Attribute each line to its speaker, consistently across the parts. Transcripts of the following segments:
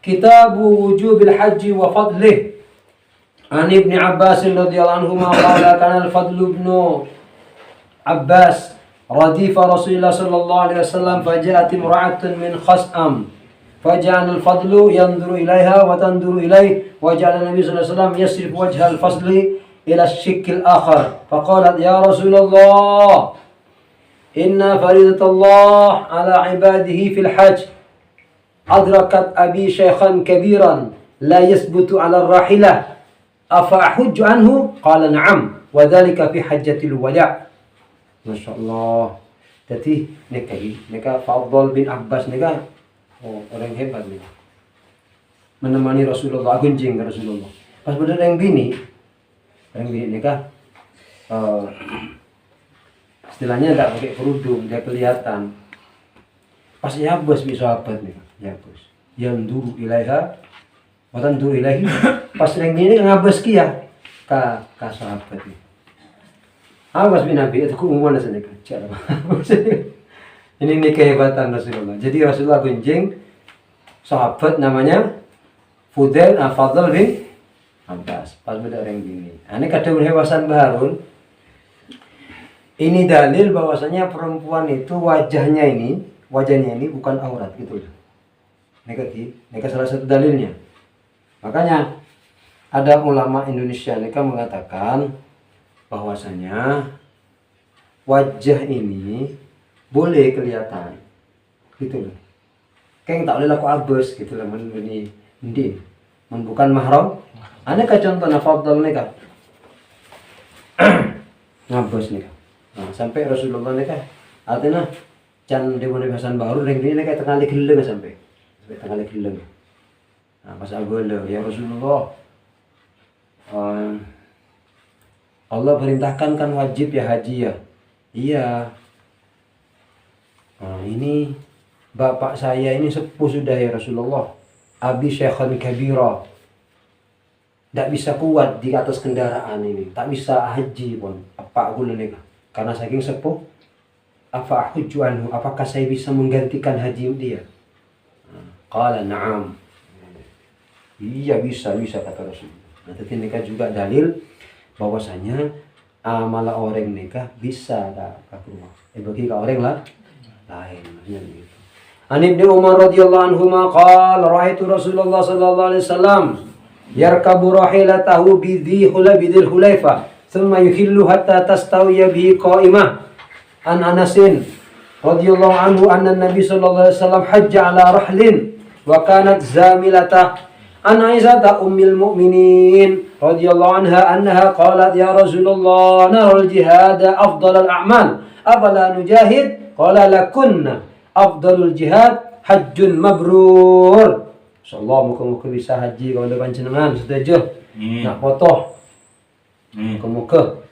Speaker 1: Kitabu wujubil haji wa fadlih. An Ibn Abbas radhiyallahu anhuma qala kana al-Fadl ibn Abbas radifa Rasulullah sallallahu alaihi wasallam faja'at imra'atun min Khas'am faja'al al-Fadl yanzuru ilaiha wa tanzuru ilaihi wa ja'ala Nabi sallallahu alaihi wasallam yasrif wajha al-Fadl ila ash-shikk al-akhar faqalat ya Rasulullah inna faridatallah ala ibadihi fil hajj adrakat abi shaykhan kabiran la yasbutu ala ar-rahilah afa ahujju anhu qala na'am wa dhalika fi hajjatil wada'. Masyaallah. Jadi nikah Fadl bin Abbas nikah orang hebat nih. Menemani Rasulullah, gunjing ke Rasulullah. Pas bener yang bini nikah istilahnya enggak pakai kerudung, dia kelihatan. Pas Abbas bisa sahabat nih, Abbas. Yang duru ilaiha watan duru ilahi. Pas yang bini ngabas kia ka sahabat nih. Abbas bin Abi itu umumnya saja cara. Ini kehebatan Rasulullah. Jadi Rasulullah gunjing sahabat namanya Fadl bin Abbas. Pas beda orang gini. Ini kadang hewasan baharun. Ini dalil bahwasanya perempuan itu wajahnya ini bukan aurat gitu. Ini salah satu dalilnya. Makanya ada ulama Indonesia mereka mengatakan bahwasanya wajah ini boleh kelihatan gitu loh. Kayak tak boleh laku abes gitu lah ini bukan mahram. Ada contohnya Fadl nikah ngabes nikah. Nah, sampai Rasulullah nikah artinya can dewan Hasan baru ring ini kayak tengah geleng sampai tengah geleng. Nah, pas agol ya Rasulullah Allah perintahkan kan wajib ya haji ya. Iya. Nah, ini bapak saya ini sepuh sudah ya Rasulullah. Abi syaikhan kabira. Tidak bisa kuat di atas kendaraan ini. Tak bisa haji pun. Apa aku nikah? Karena saking sepuh. Apa ahujju anhu? Apakah saya bisa menggantikan haji dia? Qala na'am. Iya bisa kata Rasulullah. Nah, tapi nikah juga dalil bahwasanya amalan orang nikah bisa ke rumah. Bagi orang lain maksudnya begitu. An Ibnu Umar radhiyallahu anhuma qala ra'aitu Rasulullah sallallahu alaihi wasallam yarkabu rahilatahu bidhil hulayfa thumma yuhillu hatta tastawiya bihi qa'imah. An Anasin radhiyallahu anhu anna Nabi sallallahu alaihi wasallam hajja ala rahlin wa kanat zamilatah. An Aisyah ummul mukminin radhiyallahu anha annaha qalat ya Rasulullah nara al-jihad afdal al-a'mal afala nujahid qala lakunna afdalul jihad hajjun mabrur. Insyaallah muka-muka bisa haji kalau ada panjenengan setuju nak foto muka-muka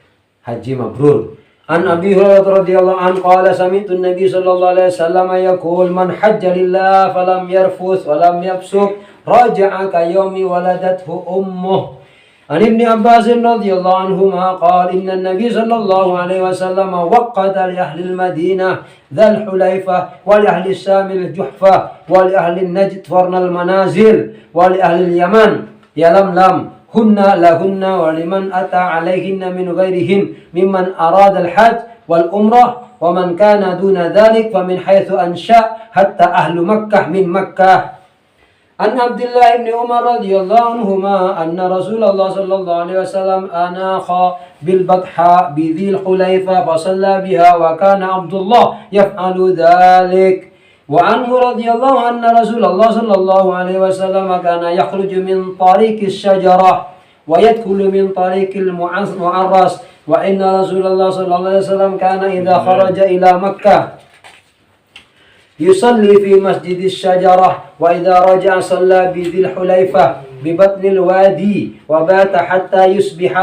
Speaker 1: haji mabrur. An Abi Hurairah radhiyallahu anhu qala sami'tu an-nabiy sallallahu alaihi wasallam yaqul man hajja lillah falam yarfuth walam yafsuq raja'a ka yaumi waladathu ummuh. An Ibn Abbas radhiyallahu anhuma qala inna an-nabiy sallallahu alaihi wasallam waqqata li ahli al-Madinah dhal Hulayfa wa li ahli Sham al-Juhfa wa li ahli Najd farna al-manazil wa li ahli al-Yaman yalamlam hunna lahunna wa liman ata alaihinna min ghairihin mimman arada al-hajj wal umrah wa man kana duna dhalik fa min haythu ansha hatta ahlu Makkah min Makkah. An Abdullah ibn Umar radhiyallahu anhuma anna Rasulullah sallallahu alaihi wasallam anakha bil Batha bi Dhil Hulayfa fa shalla biha wa kana Abdullah yaf'alu dhalik. Wa anhu radhiyallahu anna Rasulullah sallallahu alaihi wasallam kana yakhruju min tariqis syajarah wa yadkhulu min tariqil mu'arras wa inna Rasulullah sallallahu alaihi wasallam kana idza kharaja ila Makkah يصلي في مسجد الشجرة وإذا رجع صلى بذي الحليفة ببطن الوادي وبات حتى يصبح.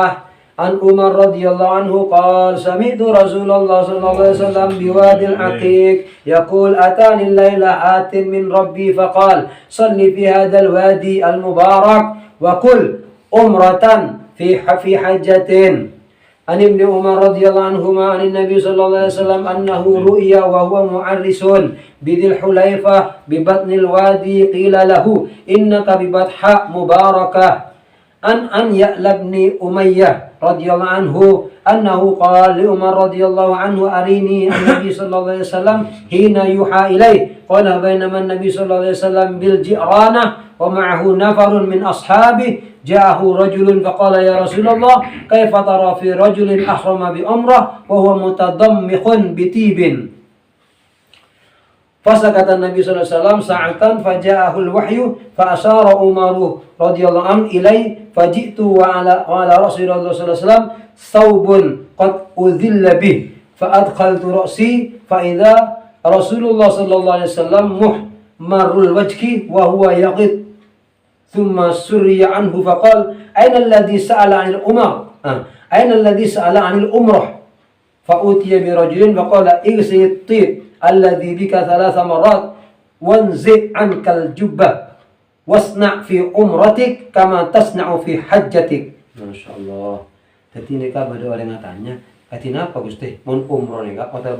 Speaker 1: عن عمر رضي الله عنه قال سمعت رسول الله صلى الله عليه وسلم بوادي العقيق يقول أتاني الليلة آت من ربي فقال صل في هذا الوادي المبارك وقل أمرة في حجة An Ibnu Umar radhiyallahu anhuma an Nabi sallallahu alaihi wasallam annahu ru'ya wa huwa mu'arrisun bidil Hulaifah bi batnil wadi qila lahu innaka bi batha mubarakah an Ya'la bin Umayyah radhiyallahu anhu annahu qala li Umar radhiyallahu anhu arini an-nabi sallallahu alaihi wasallam hina yuha ilai qala bainama an-nabi sallallahu alaihi wasallam bil ji'ranah wa ma'ahu nafarun min ashabihi ja'ahu rajulun faqala ya Rasulullah kaifa tara fi rajulin ahrama bi umrah wa huwa mutadammiqun bi tibin. Fasakata Nabi sallallahu alaihi wasallam sa'atan faja'ahu al-wahyu fa ashara Umar radhiyallahu anhu ilai faji'tu wa ala Rasulullah sallallahu alaihi wasallam thawbun qad udhilla bih fa adkhaltu ra'si fa idza Rasulullah sallallahu alaihi wasallam muhmarul wajhi wa huwa yaqid thumma surriya anhu faqala aina alladhi sa'ala 'anil aina alladhi sa'ala 'anil umrah fa utiya bi rajulin faqala igsi at-tib alladhi bika thalatha marat wanzi' 'ankal jubbah wasna' fi umratik kama tasna'u fi hajjatik. Masyaallah. Dadi nek ada orang tanya, katina apa Gusti? Mun umroh nek apa ta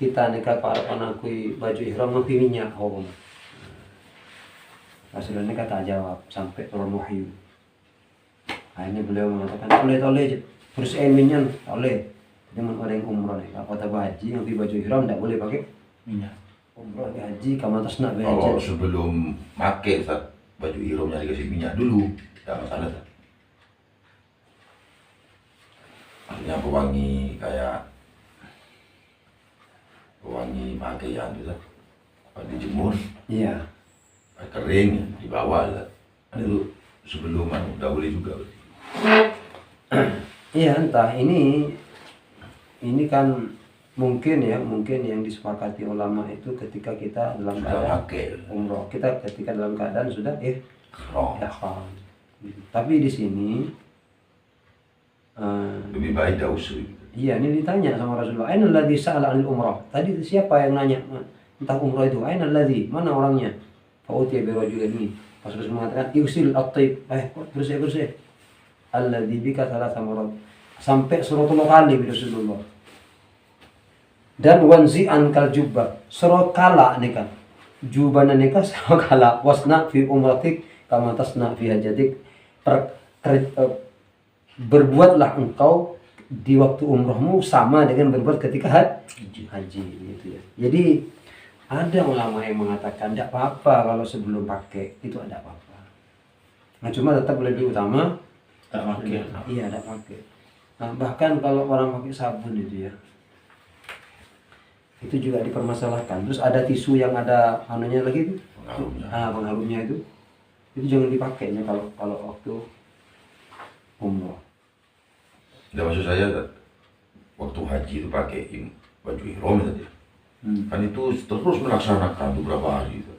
Speaker 1: kita nek para panakui baju ihram ngopi minyak hukum. Rasulullah kata jawab sampai turun wahyu. Akhirnya beliau mengatakan oleh bersihin minyak oleh. Cuman orang umroh nih, apa haji yang di baju ihram tidak boleh pakai minyak. Umroh di haji kamu atas nak behaji.
Speaker 2: Kalau sebelum pakai baju ihramnya dikasih minyak dulu, tidak masalah. Artinya pewangi kayak pewangi pakaian gitu, kalau dijemur, iya, kering dibawa lah. Itu sebelum tidak boleh juga.
Speaker 1: Iya entah ini kan mungkin yang disepakati ulama itu ketika kita dalam keadaan umroh, kita ketika dalam keadaan sudah ihram. Tapi di sini
Speaker 2: lebih baik tidak usah.
Speaker 1: Iya, ini ditanya sama Rasulullah, "Aina alladhi sa'ala 'anil umrah?" Tadi siapa yang nanya tentang umrah itu? Aina alladhi? Mana orangnya? Fa utiya bi rajulin ini. Pas Rasulullah mengatakan, "Yusil at-taib." Bersih. Alladhi bika thalatha marat. Sampai 10 kali Rasulullah. Dan wanzi ankal jubbah. Suruh kala nikah. Jubana nikah suruh kala. Wasna fi umratik kama tasna fi hajatik. Berbuatlah engkau di waktu umrohmu sama dengan berbuat ketika haji gitu ya. Jadi ada ulama yang mengatakan tidak apa-apa kalau sebelum pakai itu ada apa-apa. Nah cuma tetap lebih utama tak pakai. Iya, tidak pakai. Nah, bahkan kalau orang pakai sabun itu ya, itu juga dipermasalahkan. Terus ada tisu yang ada anunya lagi itu, pengharumnya itu jangan dipakainya kalau waktu umroh.
Speaker 2: Tidak, maksud saya waktu haji itu pakai baju ihram tadi. Kan itu terus melaksanakan beberapa hari itu.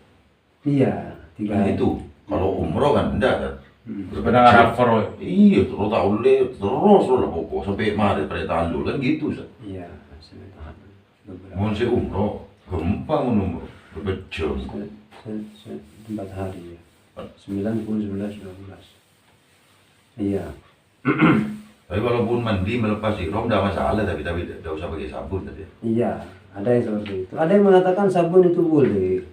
Speaker 1: Iya, 3 hari.
Speaker 2: Itu kalau umroh kan enggak kan.
Speaker 3: Benar hafar.
Speaker 2: Iya, terus tak boleh terus lah pokok sampai Maret pada tahun kan gitu sah.
Speaker 1: Iya, sampai tahun.
Speaker 2: Mau saya umroh, gampang umroh, berjam.
Speaker 1: 4 hari ya. 9, 10, 11, 12. Iya.
Speaker 2: Tapi walaupun mandi melepas ihram tidak masalah, tapi tidak usah pakai sabun tadi.
Speaker 1: Iya, ada yang seperti itu. Ada yang mengatakan sabun itu boleh.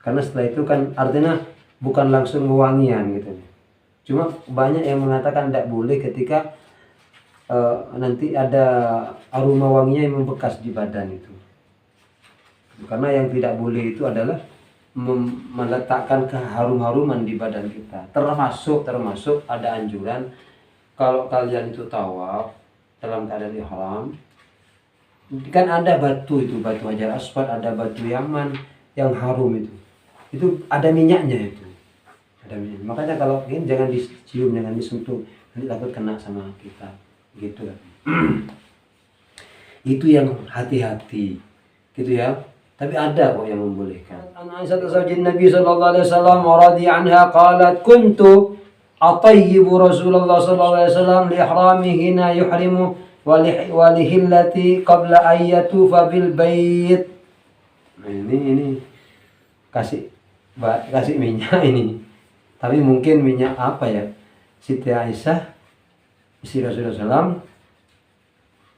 Speaker 1: Karena setelah itu kan artinya bukan langsung wewangian gitu. Cuma banyak yang mengatakan tidak boleh ketika nanti ada aroma wanginya yang membekas di badan itu. Karena yang tidak boleh itu adalah meletakkan keharum-haruman di badan kita. Termasuk ada anjuran kalau kalian itu tawaf dalam keadaan ihram, kan ada batu Hajar Aswad, ada batu Yaman yang harum itu ada minyaknya itu. Ada minyak. Makanya kalau ini jangan dicium, jangan disentuh, nanti takut kena sama kita gitu kan. Itu yang hati-hati gitu ya. Tapi ada kok yang membolehkan. Aisyah zaujin Nabi sallallahu alaihi wasallam radhi anha qalat kuntu atayyibu Rasulullah sallallahu alaihi wasallam li ihramihi na yuhrimu wa li hillati qabla an yatufa bil bait. Ini kasih minyak ini. Tapi mungkin minyak apa ya? Siti Aisyah istri Rasulullah SAW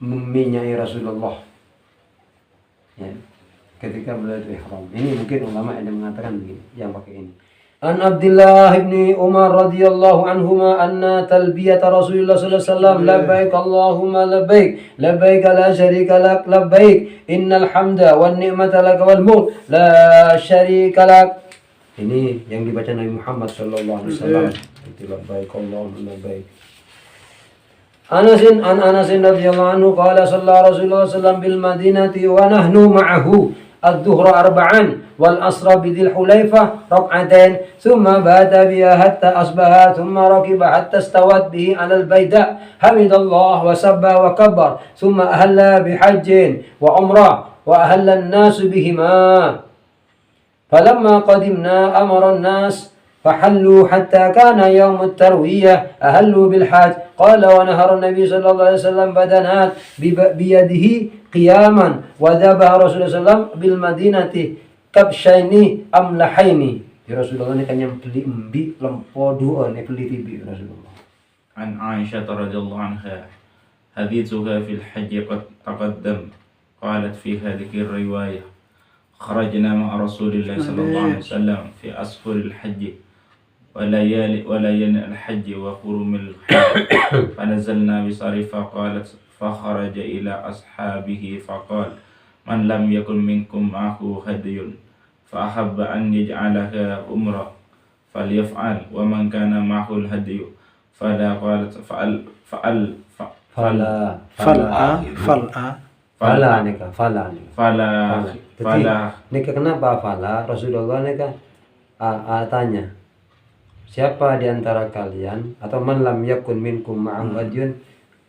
Speaker 1: meminyai Rasulullah. Ya. Ketika beliau itu ihram. Ini mungkin ulama yang mengatakan begini, yang pakai ini. An Abdullah bin Umar radhiyallahu anhuma anna talbiyat Rasulullah sallallahu alaihi wasallam labbaik Allahumma labbaik labbaik la syarika lak labbaik innal hamda wan ni'mata lak wal mulk la syarika lak. Ini yang dibaca Nabi Muhammad sallallahu alaihi wasallam. Itu labbaik Allahumma labbaik. Anas radhiyallahu anhu qala sallallahu Rasulullah sallallahu bil Madinati wa nahnu ma'ahu الظهر 4 والعصر بذي الحليفة 2 ثم بات بها حتى أصبح ثم ركب حتى استوت به على البيداء حمد الله وسبح وكبر ثم أهل بحج وعمرة وأهل الناس بهما فلما قدمنا أمر الناس فحلوا حتى كان يوم التروية أهلوا بالحج قال ونهر النبي صلى الله عليه وسلم بدنات بيده قياما وذبح رسول الله صلى الله عليه وسلم بالمدينة كبشين أملحين. Ya Rasulullah ini kan yang beli embi lempo dua nih beli tibi Rasulullah.
Speaker 3: عن عائشة رضي الله عنها حديثها في الحج قد تقدم قالت في هذه الرواية خرجنا مع رسول الله صلى الله عليه وسلم في أشهر الحج وليالي الحج وحرم الحج فنزلنا بصريفة قالت فخرج إلى أصحابه فقال من لم يكن منكم معه هدي فأحب أن يجعلها عمرة فليفعل ومن كان معه الهدي فلا قالت
Speaker 1: Jadi nikah kenapa fala? Rasulullah nikah tanya, siapa di antara kalian atau man lam yakun minkum ma'ahu hadyun,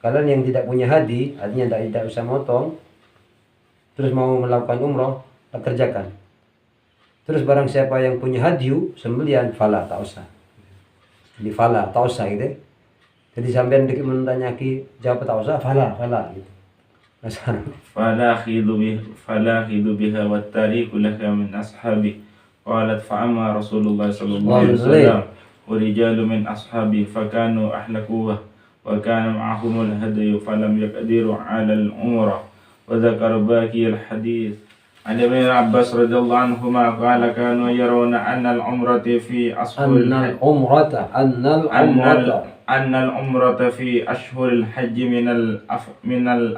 Speaker 1: kalian yang tidak punya hadi, artinya tidak usah motong, terus mau melakukan umroh, kerjakan. Terus barang siapa yang punya hadyu, sembelian fala tak usah. Jadi fala tak usah gitu. Jadi sampean dikit mentanyaki jawab tak usah fala gitu.
Speaker 3: فلا خذ بها والتاريخ لك من أصحابي قالت فأما رسول الله صلى الله عليه وسلم ورجال من أصحابي فكانوا أحلقوه وكان معهم الهدي فلم يقدروا على العمرة وذكر باقي الحديث عن ابن عباس رضي الله عنهما قال كانوا يرون أن العمرة في أشهر أن العمرة في أشهر الحج من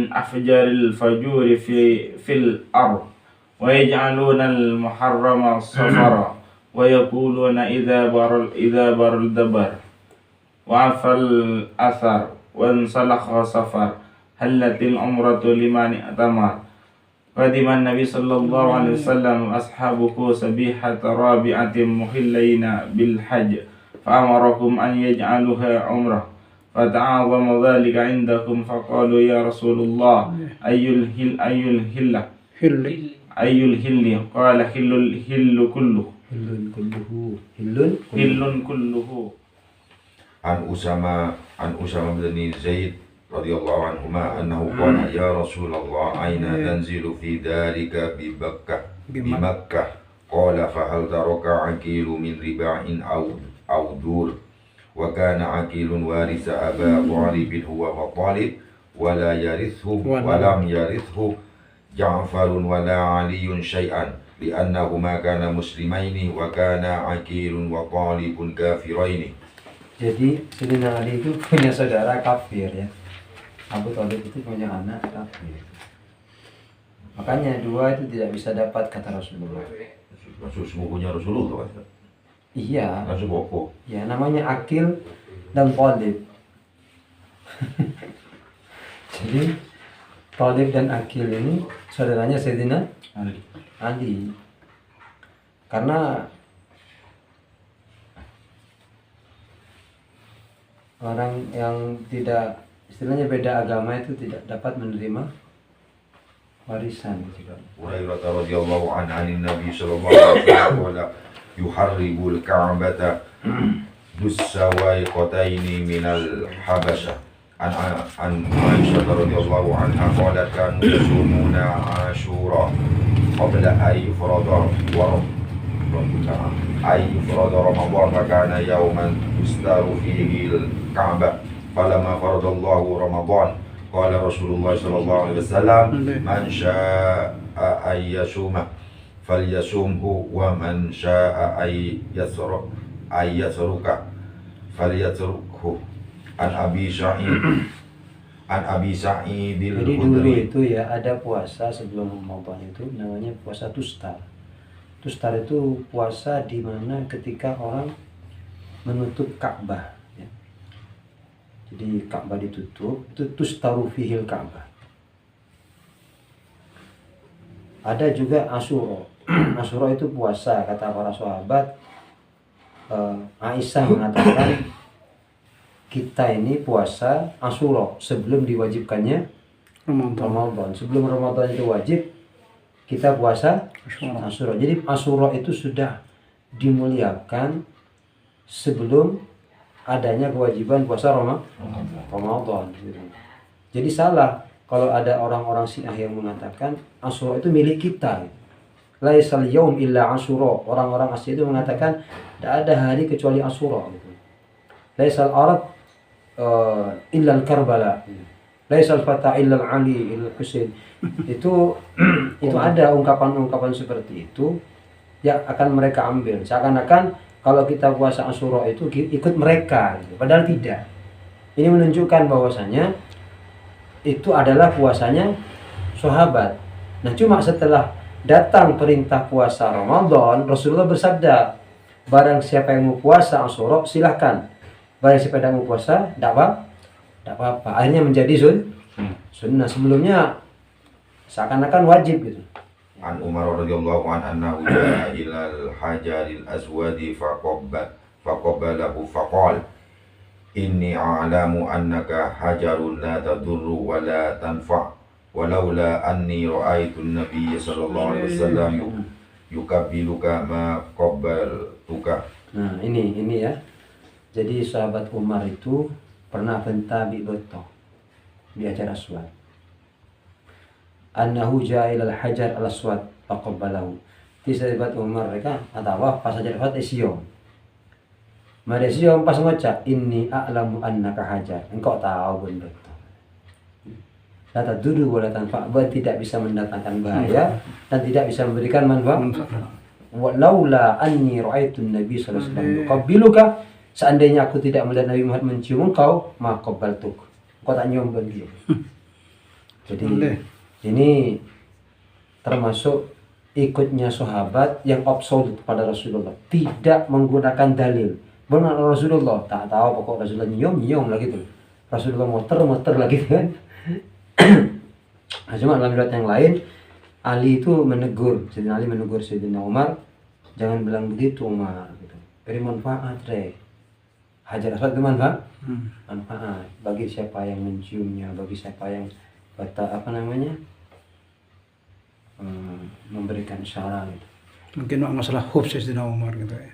Speaker 3: أفجر الفجور في الأرض ويجعلون المحرم صفرا ويقولون إذا بر الدبر وعفى الأثر وانسلخ صفر هلت العمرة لمن اعتمر قدم النبي صلى الله عليه وسلم أصحابه سبيحة رابعة محلين بالحج فأمركم أن يجعلوها عمرة فتعاظم ذلك عندكم فقالوا يا رسول الله أي الهل قال الهل كله كله
Speaker 2: عن أسامة بن زيد رضي الله عنهما أنه قال يا رسول الله أين تنزل في دارك بمكة قال فهل ترك عقيل من رباع أو دور وكان عقيل وارث أبا طالب هو وطالب ولم يرثه جعفر ولا علي شيئا لأنهما كانا مسلمين وكان عقيل وطالب كافرين.
Speaker 1: Jadi Sayyidina Ali itu punya saudara kafir ya. Abu Thalib itu punya anak kafir. Makanya dua itu tidak bisa dapat kata Rasulullah.
Speaker 2: Maksud sepupunya Rasulullah kan?
Speaker 1: Iya.
Speaker 2: Maksud bopo.
Speaker 1: Ya namanya Akil dan Thalib. Jadi Thalib dan Akil ini saudaranya Sayyidina Ali. Karena orang yang tidak istilahnya beda agama itu tidak dapat menerima warisan gitu.
Speaker 2: Hurairah radhiyallahu anhu an Nabi sallallahu alaihi wasallam yuharribul ka'bata dussawaiqataini minal habasha an Aisyah radhiyallahu anha qalat kanu yasumuna Ashura qabla ay farada Ramadan fakana yawman tustaru fihi al-Ka'bah falamma faradallahu Ramadan qala Rasulullah sallallahu alaihi wasallam man syaa'a ayyasuma falyasumhu wa man syaa'a ayyasruka falyatrukhu. An Abi Sa'idil
Speaker 1: Jadi dulu
Speaker 2: Khudri.
Speaker 1: itu ya ada puasa sebelum Ramadan itu namanya puasa Tustar. Tustar itu puasa di mana ketika orang menutup Ka'bah. Ya. Jadi Ka'bah ditutup, itu Tustaru fihil Ka'bah. Ada juga Asyura. Asyura itu puasa, kata para sahabat. Aisyah mengatakan kita ini puasa Asyura sebelum diwajibkannya Ramadan. Sebelum Ramadan itu wajib, kita puasa Asyura. Jadi Asyura itu sudah dimuliakan sebelum adanya kewajiban puasa Ramadan. Jadi salah kalau ada orang-orang Syiah yang mengatakan Asyura itu milik kita. Laisal yaum illa Asyura. Orang-orang Asy'ari itu mengatakan tidak ada hari kecuali Asyura. Laisal arad illa Karbala. Laisal fata illa Ali illa Husain. Itu ada ungkapan-ungkapan seperti itu yang akan mereka ambil. Seakan-akan kalau kita puasa Asyura itu ikut mereka, padahal tidak. Ini menunjukkan bahwasanya itu adalah puasanya sahabat. Nah, cuma setelah datang perintah puasa Ramadan, Rasulullah bersabda, barang siapa yang mau puasa Asyura silahkan. Barang siapa yang mau puasa, tidak apa-apa. Akhirnya menjadi sunnah. Sebelumnya seakan-akan wajib gitu.
Speaker 2: An Umar radhiyallahu anhu jaa ilal hajaril aswadi faqabbalahu faqala inni a'lamu annaka hajarun la tadurru wa la tanfa' walaula anni ra'aitu an-nabiy sallallahu alaihi wasallam yukabbiluka ma qabbaltuka.
Speaker 1: Nah, ini ya. Jadi sahabat Umar itu pernah bentabi beto di acara aswad. Annahu ja'ila al-hajar al-aswad faqabbalahu. Di sahabat Umar mereka atau pas hajar al-aswad isiom. Mari isiom pas ngocak inni a'lamu annaka hajar. Engkau tahu betul. La tadurru wa la tanfa', tidak bisa mendatangkan bahaya dan tidak bisa memberikan manfaat. Walaula anni ra'aitu an-nabi sallallahu alaihi wasallam yuqabbiluka, seandainya aku tidak melihat Nabi Muhammad mencium engkau, maka qabbaltuk. Engkau tak nyium beliau. Jadi ini termasuk ikutnya sahabat yang absolut pada Rasulullah, tidak menggunakan dalil. Benar Rasulullah tak tahu, pokok Rasulullah nyium lagi tuh. Rasulullah muter lagi kan. Nah, cuma dalam riwayat yang lain Ali itu menegur, Sayyidina Ali menegur Sayyidina Umar, jangan bilang begitu Umar gitu. Beri manfaat hajar aswad itu manfaat bagi siapa yang menciumnya, bagi siapa yang memberikan syarat gitu.
Speaker 4: Mungkin masalah hubs Sayyidina Umar gitu ya.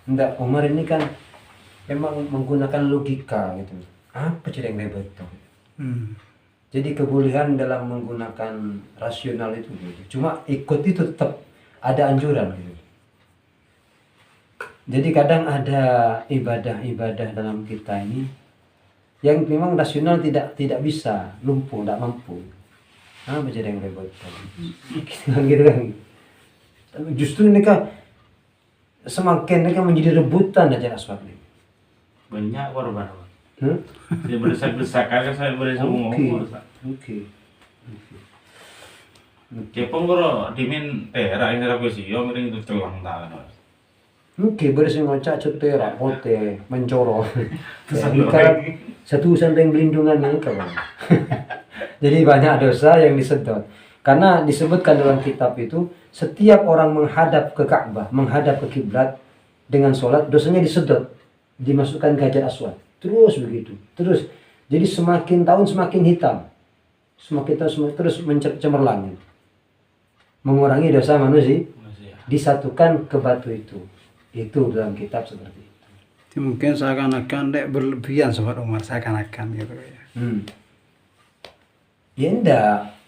Speaker 1: Enggak, Umar ini kan memang menggunakan logika gitu. Apa cara yang hebat tuh? Jadi kebolehan dalam menggunakan rasional itu gitu. Cuma ikut itu tetap ada anjuran gitu. Jadi kadang ada ibadah-ibadah dalam kita ini yang memang rasional tidak bisa, lumpuh, tidak mampu. Apa cara yang hebat gitu kan. Justru ini kan semakin mereka menjadi rebutan aja aswad ini.
Speaker 3: Banyak korban. Saya berdesak-desakan saya ngomong.
Speaker 1: Oke.
Speaker 3: Kepong koro dimin tera yang aku sih, yo mending itu telang tangan.
Speaker 1: Oke, bersih ngocak cetera, pote, mencoro. Jadi kalau satu sandeng belindungan ini kawan. Jadi banyak dosa yang disedot. Karena disebutkan dalam kitab itu, setiap orang menghadap ke Ka'bah, menghadap ke kiblat dengan sholat, dosanya disedot, dimasukkan ke hajar aswad. Terus begitu, terus. Jadi semakin tahun semakin hitam, semakin tahun terus cemerlang, mengurangi dosa manusia, disatukan ke batu itu. Itu dalam kitab seperti itu.
Speaker 4: Mungkin seakan-akan berlebihan sahabat Umar, seakan-akan gitu ya.
Speaker 1: Ya enggak.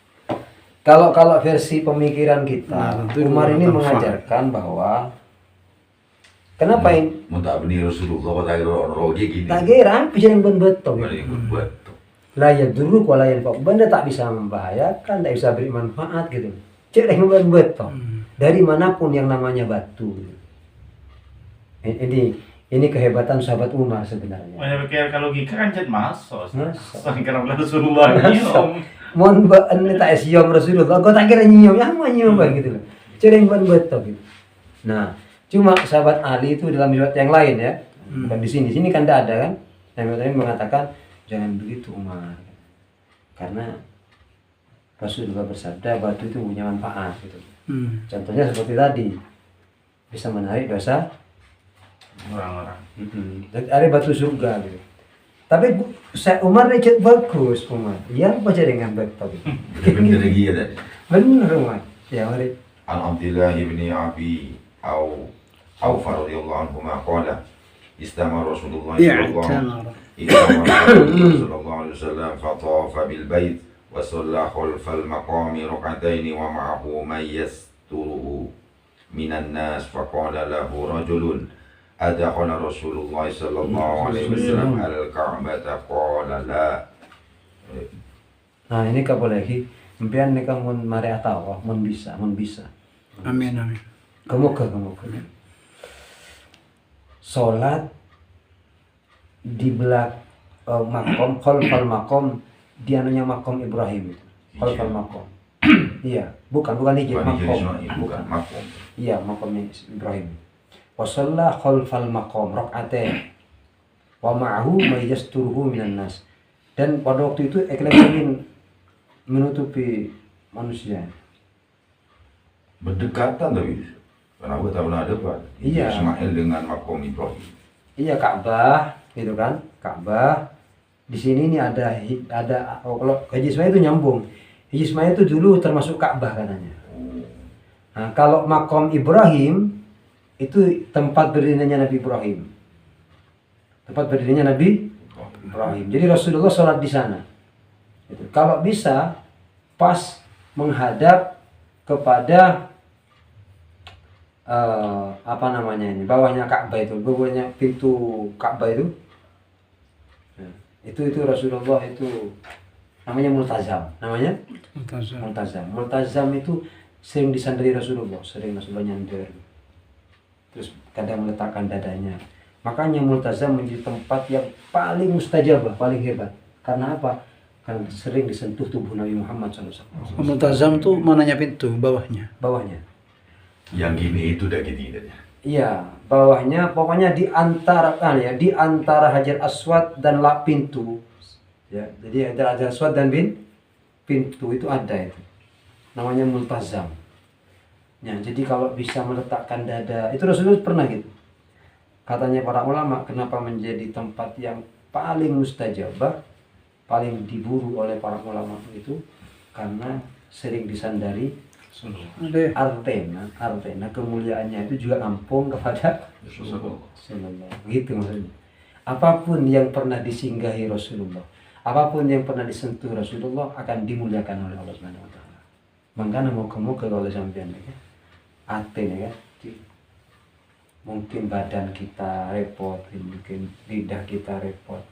Speaker 1: Kalau versi pemikiran kita, Umar ini mengajarkan bahwa Kenapa ini?
Speaker 2: Mun tak benih Rasulullah kata orang rogi gini.
Speaker 1: Tak kira bisa yang betul.
Speaker 2: Balik buat tuh.
Speaker 1: La yadurru wa la yanfa. Benda tak bisa membahayakan, tak bisa beri manfaat gitu. Cek yang betul. Dari manapun yang namanya batu. Gitu. Ini kehebatan sahabat Umar sebenarnya.
Speaker 3: Banyak pikir kalau logika kan jet masuk.
Speaker 1: Masuk.
Speaker 3: Karena Rasulullah nyium.
Speaker 1: Mohon ini tak siom Rasulullah. Kau tak kira nyium, ya mau nyium gitu loh. Cek yang betul gitu. Nah, cuma sahabat Ali itu dalam riwayat yang lain ya, bukan di sini. Di sini kan tidak ada kan. Yang lain mengatakan jangan begitu Umar, karena Rasulullah bersabda batu itu punya manfaat gitu. Contohnya seperti tadi, bisa menarik dosa
Speaker 3: Orang-orang.
Speaker 1: Ada batu surga gitu. Tapi Umar ini bagus Umar. Ya apa jadi dengan betul?
Speaker 2: Bener lagi ya tadi.
Speaker 1: Benar Umar. Ya mari.
Speaker 2: An Abdullah ibni Abi Auf radhiyallahu anhu qala istama Rasulullah sallallahu alaihi wasallam fatafa bil bait wa shalla khalfal maqami rak'atayn wa ma'ahu man yasturuhu minan nas faqala lahu rajulun adakhala Rasulullah sallallahu alaihi wasallam al-Ka'bata qala la. Nah ini kapolagi impian nek mun mari atawa mun bisa.
Speaker 4: Amin amin.
Speaker 1: Kemuka. Sholat di belakang makom, khalfal makom, di anunya makom Ibrahim itu. Khalfal makom. Iya, bukan hijab makom.
Speaker 2: Bukan makom.
Speaker 1: Iya, makomnya Ibrahim. Wa shalla khalfal makom rak'atain. Wa ma'ahu may yasturuhu minan nas. Dan pada waktu itu ingin menutupi manusia.
Speaker 2: Berdekatan tapi karena aku tak pernah ada Pak.
Speaker 1: Iya.
Speaker 2: Ismail dengan makom Ibrahim.
Speaker 1: Iya Ka'bah, gitu kan? Ka'bah. Di sini nih ada kalau Haji Ismail itu nyambung. Haji Ismail itu dulu termasuk Ka'bah katanya. Nah, kalau makom Ibrahim itu tempat berdirinya Nabi Ibrahim. Tempat berdirinya Nabi Ibrahim. Jadi Rasulullah sholat di sana. Gitu. Kalau bisa pas menghadap kepada bawahnya Ka'bah itu, bawahnya pintu Ka'bah itu. Nah, itu Rasulullah itu namanya multazam. Multazam itu sering disandari Rasulullah nyandar. Terus kadang meletakkan dadanya. Makanya multazam menjadi tempat yang paling mustajabah, paling hebat. Karena apa? Karena sering disentuh tubuh Nabi Muhammad SAW.
Speaker 4: Multazam tuh mananya pintu, bawahnya.
Speaker 2: Yang gini itu udah gini aja.
Speaker 1: Iya, bawahnya pokoknya di antara Hajar Aswad dan pintu. Ya, jadi antara Hajar Aswad dan pintu itu ada itu. Namanya multazam. Ya, jadi kalau bisa meletakkan dada, itu Rasulullah pernah gitu. Katanya para ulama, kenapa menjadi tempat yang paling mustajabah, paling diburu oleh para ulama itu karena sering disandari Artena kemuliaannya itu juga ngampung kepada Rasulullah. Gitu maksudnya. Apapun yang pernah disinggahi Rasulullah, apapun yang pernah disentuh Rasulullah akan dimuliakan oleh Allah Subhanahu wa taala. Mangkana moga-moga kalau sampean ya. Artena ya. Mungkin badan kita repot, mungkin lidah kita repot.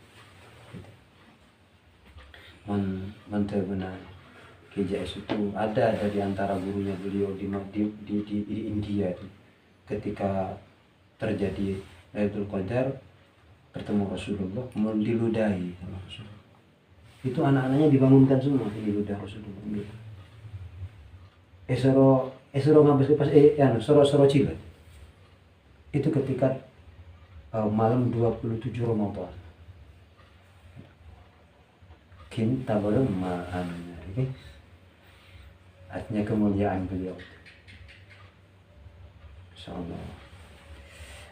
Speaker 1: Gitu. Benar. KJS itu ada dari antara gurunya beliau di India itu. Ketika terjadi Lailatul Qadar bertemu Rasulullah, diludahi sama Rasulullah. Itu anak-anaknya dibangunkan semua diludah Rasulullah. Esoro ngabis pas soro cilet. Itu ketika malam 27 Ramadan. Kinta belum anunya ini. Artinya kemuliaan beliau. Insyaallah.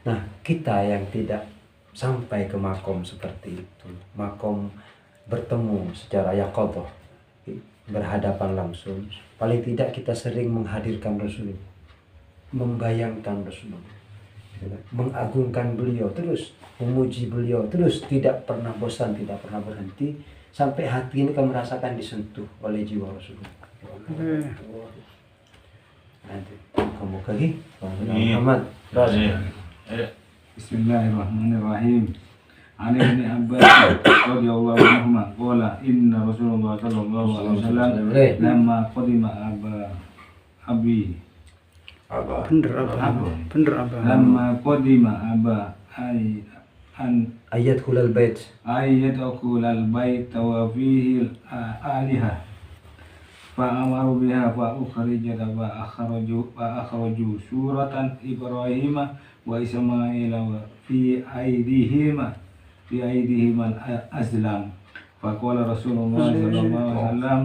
Speaker 1: Nah, kita yang tidak sampai ke makom seperti itu, makom bertemu secara yaqadhah, berhadapan langsung, paling tidak kita sering menghadirkan Rasulullah, membayangkan Rasulullah, mengagungkan beliau terus, memuji beliau terus, tidak pernah bosan, tidak pernah berhenti, sampai hati ini kamu merasakan disentuh oleh jiwa Rasulullah. Nanti kamu lagi Muhammad
Speaker 5: Bismillahirrahmanirrahim. An Ibn Abbas radhiyallahu anhuma qala inna Rasulullah sallallahu alaihi wasallam lamma qadima abi
Speaker 2: Abah.
Speaker 4: Bener apa?
Speaker 5: lamma qadima
Speaker 1: Ayat hulal bait.
Speaker 5: ayadkhul al-bait wa fihi al-aliha fa amaru biha fa akhraju suratan Ibrahim wa Ismail wa fi aydihima al-azlam fa qala Rasulullah sallallahu alaihi wasallam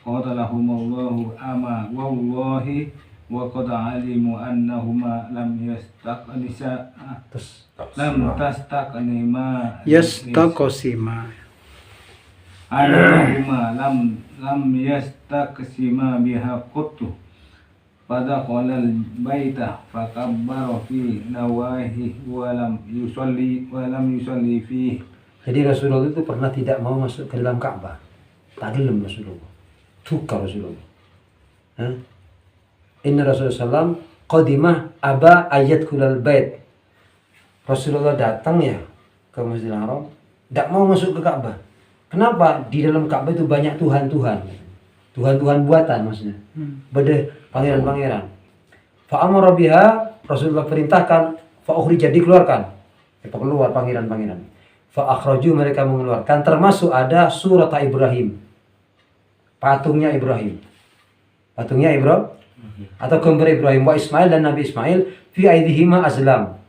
Speaker 5: qatalahumullahu ama wallahi wa qad alimu annahuma lam yastaqnisa lam tastaqnima
Speaker 4: Yastaqsima.
Speaker 5: annahuma lam yastaqsima biha quttu pada qalal baita fakabbara fi nawahi wa lam yusalli fi.
Speaker 1: Jadi Rasulullah itu pernah tidak mau masuk ke dalam Ka'bah. Tak gelem Rasulullah. Tukar Rasulullah. Hah? Inna Rasulullah SAW qadimah aba ayat kulal bait. Rasulullah datang ya ke Masjidil Haram, tidak mau masuk ke Ka'bah. Kenapa? Di dalam Ka'bah itu banyak Tuhan-Tuhan. Tuhan-Tuhan buatan maksudnya. Beda pangeran-pangeran. Fa'amara biha, Rasulullah perintahkan, fa'ukhrija dikeluarkan. Keluar pangeran-pangeran. Fa'akhraju, mereka mengeluarkan, termasuk ada surat Ibrahim. Patungnya Ibrahim. Patungnya Ibrahim atau gambar Ibrahim wa Ismail dan Nabi Ismail fi aidihima azlam.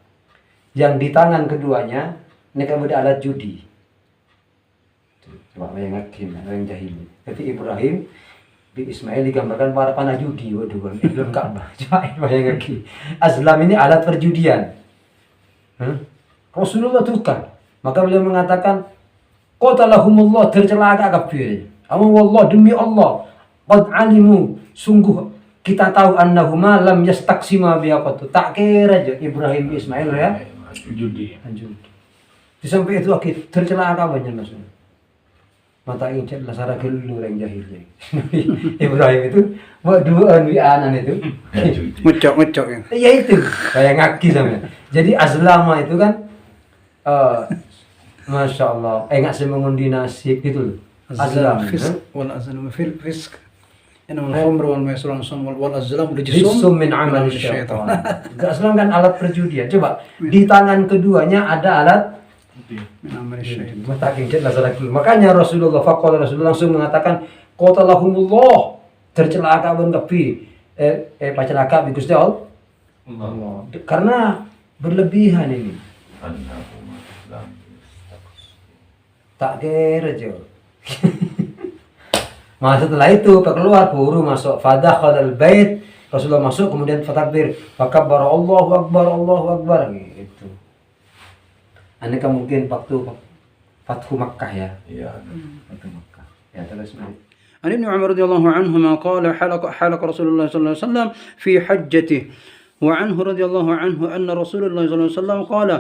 Speaker 1: Yang di tangan keduanya mereka beralat judi. Coba bayangkan orang jahil. Ketika Ibrahim di Ismail digambarkan para panah judi, waduh, belum Ka'bah. Coba bayangkan. Azlam ini alat perjudian. Rasulullah tukar. Maka beliau mengatakan, qatalahumullah, tercelaka kafir. Amun wallah, demi Allah, qad alimu, sungguh kita tahu annahuma lam yastaqsima biaqatu. Tak kira aja Ibrahim Ismail ya.
Speaker 3: Judi.
Speaker 1: Di sampai itu akhir tercelaka banyak maksudnya. Mata incet lah sara gelu orang jahil. Ibrahim itu buat duaan wianan itu.
Speaker 4: Ngecok ya.
Speaker 1: Ya itu kayak ngaki sama. Jadi azlama itu kan Masya Allah, ngasih mengundi nasib gitu loh. Azlam.
Speaker 4: Wal azlam fil fisk. Innamal khamru wal maisir wal azlam
Speaker 1: Rijsum min amali syaitan. Azlam kan alat perjudian. Coba di tangan keduanya ada alat
Speaker 4: min amali syaitan.
Speaker 1: matakin jet lazara dulu. Makanya Rasulullah faqala Rasulullah langsung mengatakan qatalahumullah, tercelaka ben kepi pacelaka bi Gusti Allah. Karena berlebihan ini.
Speaker 2: Annahuma lam
Speaker 1: Tak kira jo. Masa setelah itu keluar buru masuk fadakhalal bait, Rasulullah masuk kemudian fatakbir, fakabbara Allahu akbar gitu. Aneka mungkin waktu Fathu Makkah ya.
Speaker 2: Iya.
Speaker 1: Fathu Makkah. Ya terus Mari.
Speaker 4: عن ابن عمر رضي الله عنهما قال حلق رسول الله صلى الله عليه وسلم في حجته وعنه رضي الله عنه أن رسول الله صلى الله عليه وسلم قال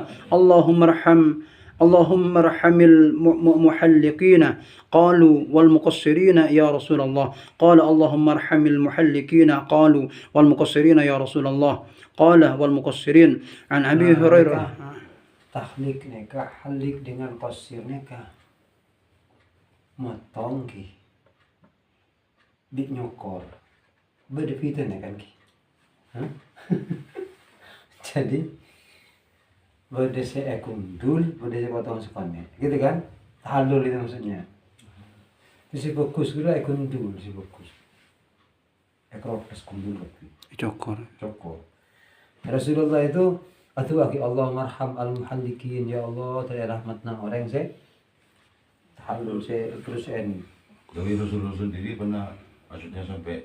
Speaker 4: اللهم ارحم المحلقين قالوا والمقصرين يا رسول الله قال اللهم ارحم المحلقين قالوا والمقصرين يا رسول الله قال والمقصرين عن أبي هريرة
Speaker 1: Tahlik nikah, halik dengan qasir nikah. Motong ki. Bik nyokor. Beda fitan kan ki. Hah? Jadi beda saya kundul, beda saya potong sekonnya. Gitu kan? Halul itu maksudnya. Itu si fokus gula kundul si fokus. Ekropes kundul tapi.
Speaker 4: Cokor.
Speaker 1: Cokor. Rasulullah itu atuh aki Allah marham al-muhallikin, ya Allah teri rahmatna orang saya tahallul saya terus ini.
Speaker 2: Tapi Rasulullah sendiri pernah maksudnya sampai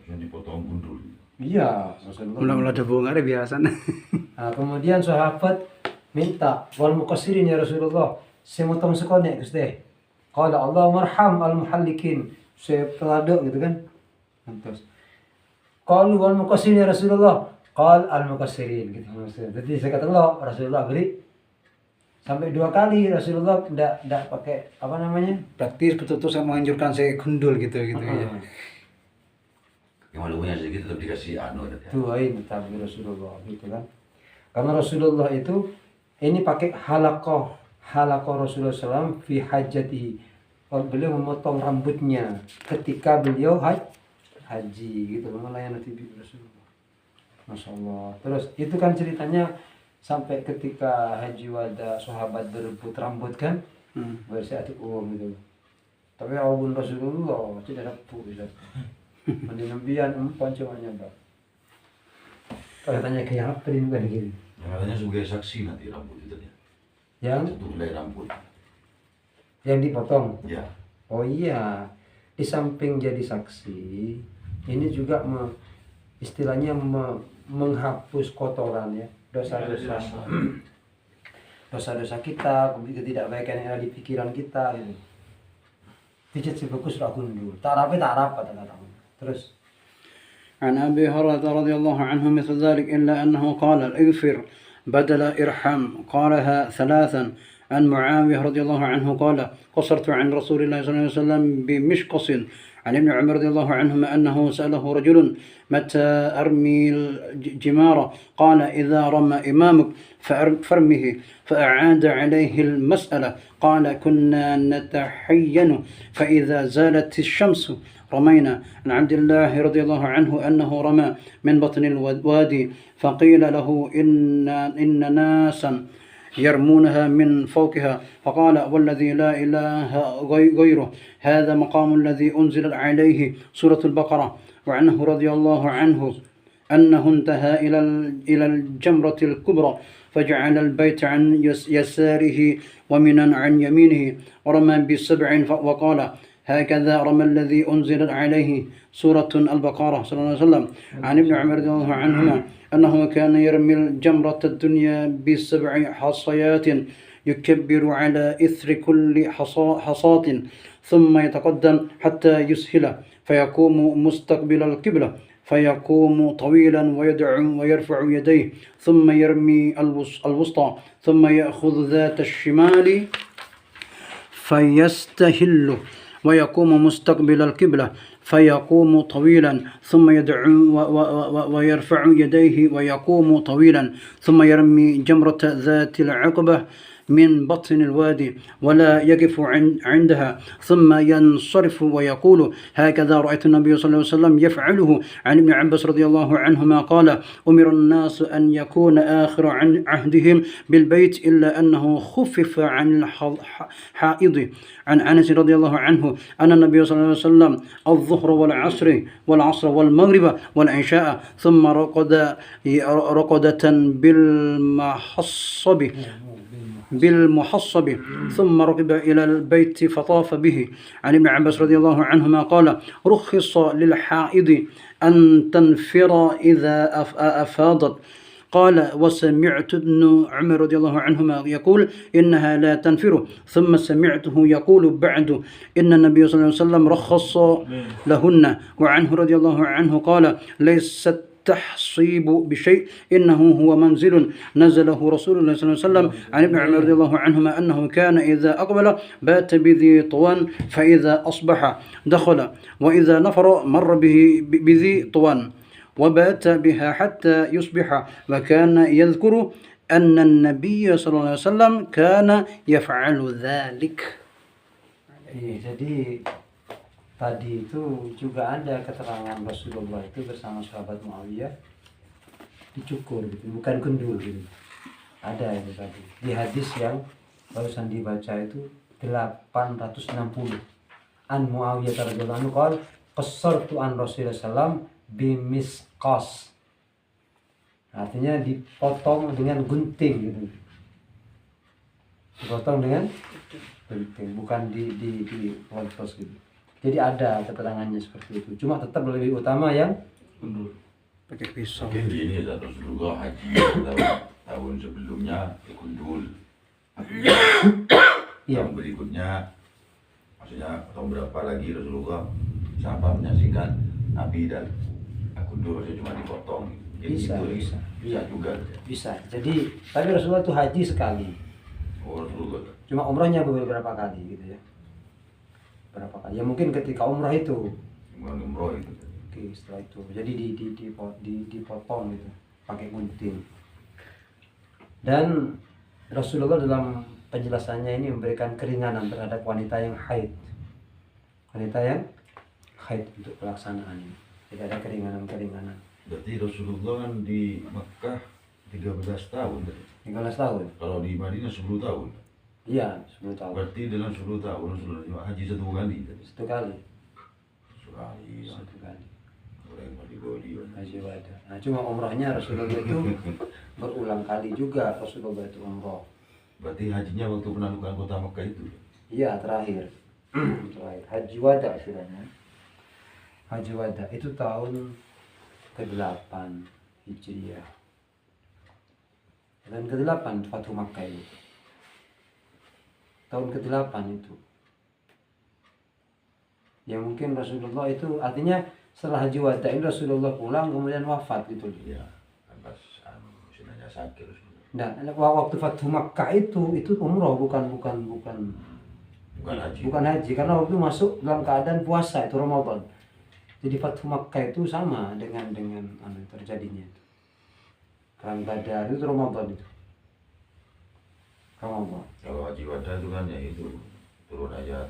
Speaker 2: dipotong gundul.
Speaker 1: Iya, Rasulullah.
Speaker 4: Mula-mula ada bunga ada biasa.
Speaker 1: Nah, kemudian sahabat minta wal muqassirin ya Rasulullah, saya motong sekonek Gusti. Qala Allah marham al-muhallikin. Saya peladuk gitu kan. Terus qalu wal muqassirin ya Rasulullah. Qal al-muqassirin gitu maksudnya. Jadi saya kata Rasulullah beri sampai 2 kali Rasulullah tidak pakai apa namanya?
Speaker 4: Praktis betul-betul saya menganjurkan saya gundul gitu ya.
Speaker 2: Yang walaupun sedikit tetap dikasih anu.
Speaker 1: Tuain tapi Rasulullah gitu kan. Karena Rasulullah itu ini pakai halaqah Rasulullah SAW fi hajatihi. Kalau beliau memotong rambutnya ketika beliau haji gitu, melayani Rasulullah. Masya Allah. Terus itu kan ceritanya sampai ketika haji wada sahabat berebut rambut kan, bersatu gitu. Tapi awun Rasulullah tidak dapat gitu. Mandi nambian cuma nyambak. Kalau tanya kayak apa ini bukan gini.
Speaker 2: Katanya sebagai saksi nanti rambut itu ya.
Speaker 1: Yang
Speaker 2: Satu helai rambut.
Speaker 1: dipotong.
Speaker 2: Ya.
Speaker 1: Oh iya, di samping jadi saksi, ini juga istilahnya menghapus kotoran ya, dosa-dosa kita, ketidakbaikan yang ada di pikiran kita gitu. Pijat si bagus rakun dulu. Tak rapat kata-kata. Terus
Speaker 4: عن أبي هريرة رضي الله عنه مثل ذلك إلا أنه قال اغفر بدل ارحم قالها ثلاثا. عن معاوية رضي الله عنه قال قصرت عن رسول الله صلى الله عليه وسلم بمشقص. عن ابن عمر رضي الله عنهما أنه سأله رجل متى أرمي الجمار قال إذا رمى إمامك فارمه فأعاد عليه المسألة قال كنا نتحين فإذا زالت الشمس رمينا. عن عبد الله رضي الله عنه أنه رمى من بطن الوادي فقيل له إن ناسا يرمونها من فوقها فقال والذي لا إله غيره هذا مقام الذي أنزل عليه سورة البقرة. وعنه رضي الله عنه أنه انتهى إلى الجمرة الكبرى فجعل البيت عن يساره ومنا عن يمينه ورمى ب7 وقال هكذا رمى الذي أنزل عليه سورة البقرة صلى الله عليه وسلم. عن ابن عمر رضي الله عنهما أنه كان يرمي الجمرة الدنيا ب7 حصيات يكبر على إثر كل حصاة ثم يتقدم حتى يسهل فيقوم مستقبل القبلة فيقوم طويلا ويدعو ويرفع يديه ثم يرمي الوسطى ثم يأخذ ذات الشمال فيستهل ويقوم مستقبل القبلة فيقوم طويلا ثم يدعو ويرفع يديه ويقوم طويلا ثم يرمي جمرة ذات العقبة من بطن الوادي ولا يقف عندها ثم ينصرف ويقول هكذا رأيت النبي صلى الله عليه وسلم يفعله. عن ابن عباس رضي الله عنهما قال أمر الناس أن يكون آخر عهدهم بالبيت إلا أنه خفف عن الحائض. عن أنس رضي الله عنه أن النبي صلى الله عليه وسلم الظهر والعصر والمغرب والعشاء ثم رقدة بالمحصب ثم ركب إلى البيت فطاف به. عن ابن عباس رضي الله عنهما قال رخص للحائض أن تنفر إذا أفاضت. قال وسمعت ابن عمر رضي الله عنهما يقول إنها لا تنفر ثم سمعته يقول بعد إن النبي صلى الله عليه وسلم رخص لهن. وعنه رضي الله عنه قال ليست تحصيب بشيء إنه هو منزل نزله رسول الله صلى الله عليه وسلم. عن ابن عمر رضي الله عنهما أنه كان إذا أقبل بات بذي طوان فإذا أصبح دخل وإذا نفر مر بذي طوان وبات بها حتى يصبح وكان يذكر أن النبي صلى الله عليه وسلم كان يفعل ذلك.
Speaker 1: Jadi tadi itu juga ada keterangan Rasulullah itu bersama sahabat Muawiyah dicukur gitu, bukan gundul gitu. Ada itu tadi. Di hadis yang barusan dibaca itu 860. An Muawiyah radhiyallahu anhu qala qassartu an Rasulullah sallam bimisqas. Artinya dipotong dengan gunting gitu. Dipotong dengan gunting, bukan di potos gitu. Jadi ada keterangannya seperti itu. Cuma tetap lebih utama yang
Speaker 3: Gundul.
Speaker 4: pakai pisau.
Speaker 2: Mungkin ini Rasulullah haji tahun sebelumnya gundul.
Speaker 1: Iya.
Speaker 2: Tahun berikutnya, maksudnya tahun berapa lagi Rasulullah sampai menyaksikan Nabi dan gundul maksudnya cuma dipotong. Jadi
Speaker 1: Bisa,
Speaker 2: gitu,
Speaker 1: bisa.
Speaker 2: Bisa juga.
Speaker 1: bisa. Jadi tapi Rasulullah itu haji sekali.
Speaker 2: Oh Rasulullah.
Speaker 1: Cuma umrahnya beberapa kali gitu ya. Berapa kali? Ya mungkin ketika umrah itu.
Speaker 2: Bukan umroh itu.
Speaker 1: Oke, setelah itu. Jadi dipotong gitu, pakai gunting. Dan Rasulullah dalam penjelasannya ini memberikan keringanan terhadap wanita yang haid. Wanita yang haid untuk pelaksanaan ini. Tidak ada keringanan-keringanan.
Speaker 2: Berarti Rasulullah kan di Mekah 13 tahun.
Speaker 1: 13 tahun.
Speaker 2: Kalau di Madinah 10 tahun.
Speaker 1: Iya, 10 tahun.
Speaker 2: Berarti dalam 10 tahun Rasulullah cuma haji 1 kali.
Speaker 1: Satu kali.
Speaker 2: Sekali.
Speaker 1: Satu kali.
Speaker 2: Orang yang di Bali.
Speaker 1: Haji wada. Nah, cuma umrahnya Rasulullah itu berulang kali juga Rasulullah itu umrah.
Speaker 2: Berarti hajinya waktu penaklukan kota Mekah itu.
Speaker 1: Iya, terakhir. Terakhir. Haji wada istilahnya. Haji wada itu tahun ke-8 Hijriah. Dan ke-8 Fathu Makkah itu. Tahun ke-8 itu. Ya mungkin Rasulullah itu artinya setelah haji wada ini Rasulullah pulang kemudian wafat gitu.
Speaker 2: Iya. Kan pas sinanya sakit Rasulullah.
Speaker 1: Nah, waktu Fathu Makkah itu umroh bukan
Speaker 2: Bukan haji.
Speaker 1: bukan haji karena waktu masuk dalam keadaan puasa itu Ramadan. Jadi Fathu Makkah itu sama dengan terjadinya itu. Perang Badar itu Ramadan itu. Ramadan.
Speaker 2: Kalau haji wada itu kan ya itu turun ayat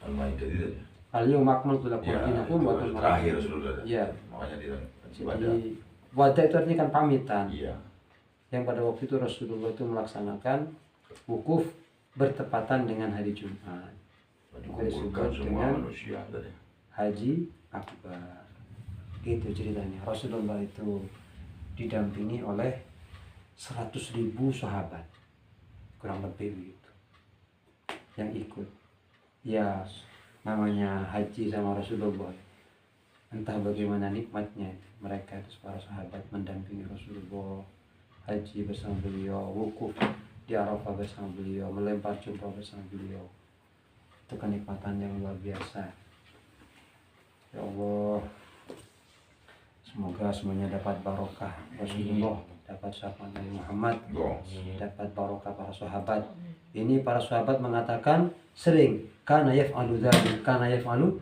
Speaker 2: Al-Maidah itu.
Speaker 1: Al-yawma akmaltu lakum
Speaker 2: Ya,
Speaker 1: dinakum wa
Speaker 2: itu terakhir Rasulullah.
Speaker 1: Iya.
Speaker 2: Makanya dia haji wada.
Speaker 1: Jadi wada itu artinya kan pamitan.
Speaker 2: Iya.
Speaker 1: Yang pada waktu itu Rasulullah itu melaksanakan wukuf bertepatan dengan hari Jumat.
Speaker 2: Dikumpulkan semua
Speaker 1: dengan
Speaker 2: manusia tadi.
Speaker 1: Haji Akbar. Itu ceritanya. Rasulullah itu didampingi oleh 100.000 sahabat. Kurang lebih begitu. Yang ikut. Ya, namanya haji sama Rasulullah. Entah bagaimana nikmatnya mereka itu para sahabat mendampingi Rasulullah. Haji bersama beliau, wukuf di Arafah bersama beliau, melempar jumrah bersama beliau. Itu kenikmatan yang luar biasa. Ya Allah, semoga semuanya dapat barokah Rasulullah, dapat syafaat Nabi Muhammad, dapat barokah para sahabat. Ini para sahabat mengatakan sering kana yaf'alu dzalik, kana yaf'alu.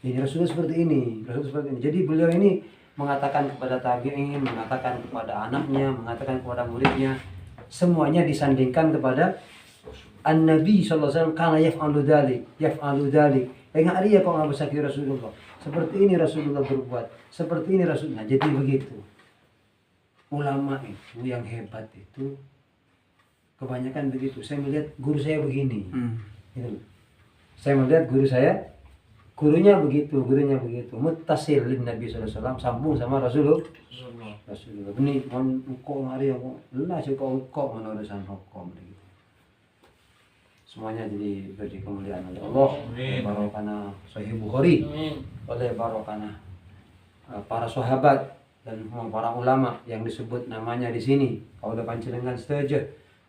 Speaker 1: Ini Rasulullah seperti ini, Rasulullah seperti ini. Jadi beliau ini mengatakan kepada tabi'in, mengatakan kepada anaknya, mengatakan kepada muridnya, semuanya disandingkan kepada An-Nabi SAW kana yaf'alu dzalik. Enggak dia kok nggak bersaki Rasulullah. Seperti ini Rasulullah berbuat, seperti ini Rasulullah. Jadi begitu. Ulama itu yang hebat itu kebanyakan begitu. Saya melihat guru saya begini. Gitu. Saya melihat guru saya, gurunya begitu. Muttasil lin Nabi SAW, sambung sama Rasulullah. Ini hukum hari aku, lah suka hukum menurusan hukum begitu. Semuanya jadi beri kemuliaan oleh Allah. Barokana Sahih Bukhari, oleh barokana para sahabat dan para ulama yang disebut namanya di sini. Kalau udah panjenengan setuju,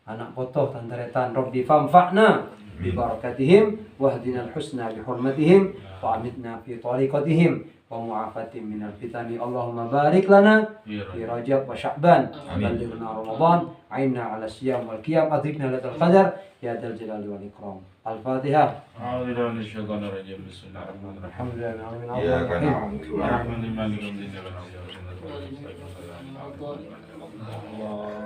Speaker 1: anak potoh tantaretan Rabbi famfa'na bi barakatihim wahdina al-husna bi hurmatihim wa amitna fi tariqatihim wa mu'afatin minal fitani. Allahumma barik lana fi Rajab wa Sya'ban, balighna Ramadan, a'inna 'ala siyam wal qiyam, adrikna lailatul qadar ya dzal jalali wal ikram. Al-Fatihah.
Speaker 3: A'udzu minasyaitonir rajim. Bismillahirrahmanirrahim.
Speaker 1: Alhamdulillah.
Speaker 2: Iya kan.
Speaker 3: Ar-Rahmanir Rahim.
Speaker 1: Allah